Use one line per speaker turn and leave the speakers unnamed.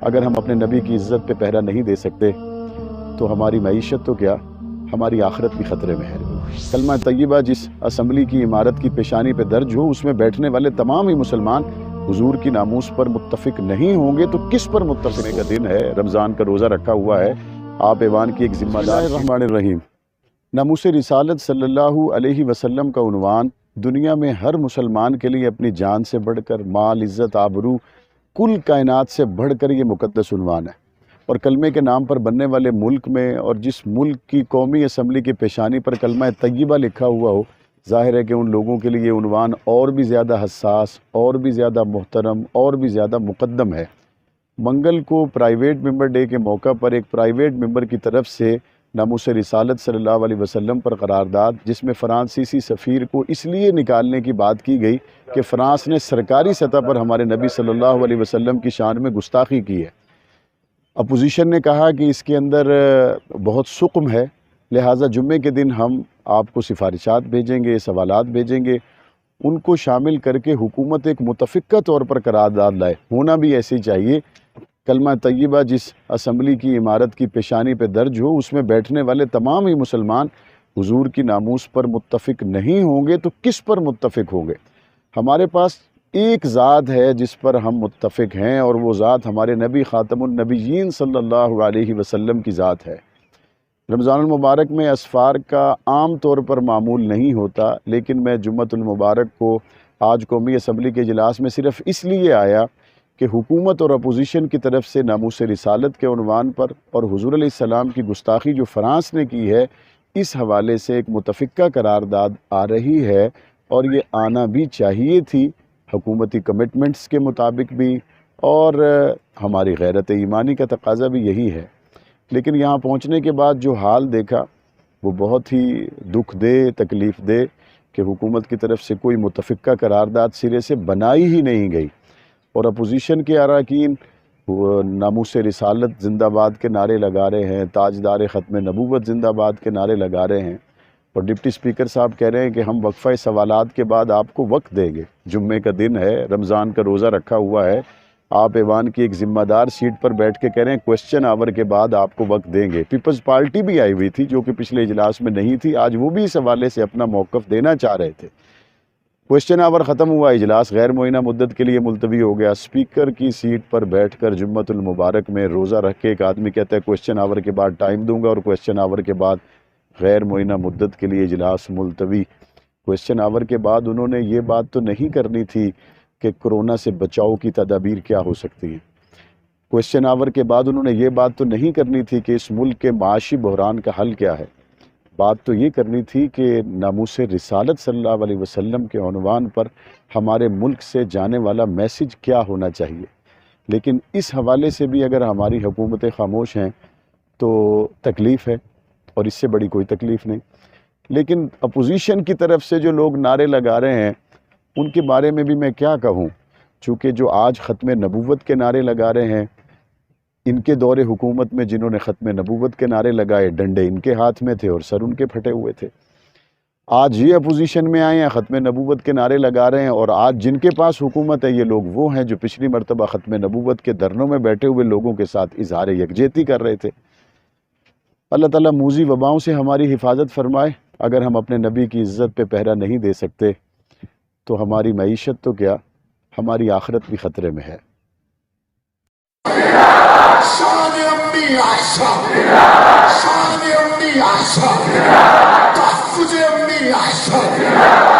اگر ہم اپنے نبی کی عزت پہ پہرا نہیں دے سکتے تو ہماری معیشت تو کیا، ہماری آخرت بھی خطرے میں ہے۔ کلمہ طیبہ جس اسمبلی کی عمارت کی پیشانی پہ درج ہو، اس میں بیٹھنے والے تمام ہی مسلمان حضور کی ناموس پر متفق نہیں ہوں گے تو کس پر متفق کا دن ہے، رمضان کا روزہ رکھا ہوا ہے، آپ ایوان کی ایک ذمہ دار۔ الرحمن الرحیم۔ ناموس رسالت صلی اللہ علیہ وسلم کا عنوان دنیا میں ہر مسلمان کے لیے اپنی جان سے بڑھ کر، مال، عزت، آبرو، کل کائنات سے بڑھ کر یہ مقدس عنوان ہے، اور کلمے کے نام پر بننے والے ملک میں اور جس ملک کی قومی اسمبلی کی پیشانی پر کلمہ طیبہ لکھا ہوا ہو، ظاہر ہے کہ ان لوگوں کے لیے یہ عنوان اور بھی زیادہ حساس، اور بھی زیادہ محترم، اور بھی زیادہ مقدم ہے۔ منگل کو پرائیویٹ ممبر ڈے کے موقع پر ایک پرائیویٹ ممبر کی طرف سے ناموس رسالت صلی اللہ علیہ وسلم پر قرارداد، جس میں فرانسیسی سفیر کو اس لیے نکالنے کی بات کی گئی کہ فرانس نے سرکاری سطح پر ہمارے نبی صلی اللہ علیہ وسلم کی شان میں گستاخی کی ہے۔ اپوزیشن نے کہا کہ اس کے اندر بہت سقم ہے، لہٰذا جمعے کے دن ہم آپ کو سفارشات بھیجیں گے، سوالات بھیجیں گے، ان کو شامل کر کے حکومت ایک متفقہ طور پر قرارداد لائے، ہونا بھی ایسے ہی چاہیے۔ کلمہ طیبہ جس اسمبلی کی عمارت کی پیشانی پہ درج ہو، اس میں بیٹھنے والے تمام ہی مسلمان حضور کی ناموس پر متفق نہیں ہوں گے تو کس پر متفق ہوں گے؟ ہمارے پاس ایک ذات ہے جس پر ہم متفق ہیں، اور وہ ذات ہمارے نبی خاتم النبیین صلی اللہ علیہ وسلم کی ذات ہے۔ رمضان المبارک میں اسفار کا عام طور پر معمول نہیں ہوتا، لیکن میں جمعۃ المبارک کو آج قومی اسمبلی کے اجلاس میں صرف اس لیے آیا کہ حکومت اور اپوزیشن کی طرف سے ناموس رسالت کے عنوان پر اور حضور علیہ السلام کی گستاخی جو فرانس نے کی ہے، اس حوالے سے ایک متفقہ قرارداد آ رہی ہے، اور یہ آنا بھی چاہیے تھی حکومتی کمٹمنٹس کے مطابق بھی، اور ہماری غیرت ایمانی کا تقاضا بھی یہی ہے۔ لیکن یہاں پہنچنے کے بعد جو حال دیکھا وہ بہت ہی دکھ دے، تکلیف دے کہ حکومت کی طرف سے کوئی متفقہ قرارداد سرے سے بنائی ہی نہیں گئی، اور اپوزیشن کے اراکین ناموس رسالت زندہ باد کے نعرے لگا رہے ہیں، تاجدار ختم نبوت زندہ باد کے نعرے لگا رہے ہیں، اور ڈپٹی اسپیکر صاحب کہہ رہے ہیں کہ ہم وقفہ سوالات کے بعد آپ کو وقت دیں گے، جمعے کا دن ہے، رمضان کا روزہ رکھا ہوا ہے، آپ ایوان کی ایک ذمہ دار سیٹ پر بیٹھ کے کہہ رہے ہیں کویسچن آور کے بعد آپ کو وقت دیں گے۔ پیپلز پارٹی بھی آئی ہوئی تھی جو کہ پچھلے اجلاس میں نہیں تھی، آج وہ بھی اس حوالے سے اپنا موقف دینا چاہ رہے تھے۔ کویسچن آور ختم ہوا، اجلاس غیر معینہ مدت کے لیے ملتوی ہو گیا۔ اسپیکر کی سیٹ پر بیٹھ کر جمعۃ المبارک میں روزہ رکھ کے ایک آدمی کہتا ہے کویسچن آور کے بعد ٹائم دوں گا، اور کویسچن آور کے بعد غیر معینہ مدت کے لیے اجلاس ملتوی۔ کویسچن آور کے بعد انہوں نے یہ بات تو نہیں کرنی تھی کہ کرونا سے بچاؤ کی تدابیر کیا ہو سکتی ہیں۔ کویسچن آور کے بعد انہوں نے یہ بات تو نہیں کرنی تھی کہ اس ملک کے معاشی بحران کا حل کیا ہے۔ بات تو یہ کرنی تھی کہ ناموس رسالت صلی اللہ علیہ وسلم کے عنوان پر ہمارے ملک سے جانے والا میسج کیا ہونا چاہیے۔ لیکن اس حوالے سے بھی اگر ہماری حکومتیں خاموش ہیں تو تکلیف ہے، اور اس سے بڑی کوئی تکلیف نہیں۔ لیکن اپوزیشن کی طرف سے جو لوگ نعرے لگا رہے ہیں ان کے بارے میں بھی میں کیا کہوں، چونکہ جو آج ختم نبوت کے نعرے لگا رہے ہیں، ان کے دور حکومت میں جنہوں نے ختم نبوت کے نعرے لگائے، ڈنڈے ان کے ہاتھ میں تھے اور سر ان کے پھٹے ہوئے تھے۔ آج یہ اپوزیشن میں آئے ہیں، ختم نبوت کے نعرے لگا رہے ہیں، اور آج جن کے پاس حکومت ہے یہ لوگ وہ ہیں جو پچھلی مرتبہ ختم نبوت کے دھرنوں میں بیٹھے ہوئے لوگوں کے ساتھ اظہار یکجہتی کر رہے تھے۔ اللہ تعالیٰ موذی وباؤں سے ہماری حفاظت فرمائے۔ اگر ہم اپنے نبی کی عزت پہ پہرا نہیں دے سکتے تو ہماری معیشت تو کیا، ہماری آخرت بھی خطرے میں ہے۔
شان امی عائشہ، شان امی عائشہ، تحفظ امی عائشہ۔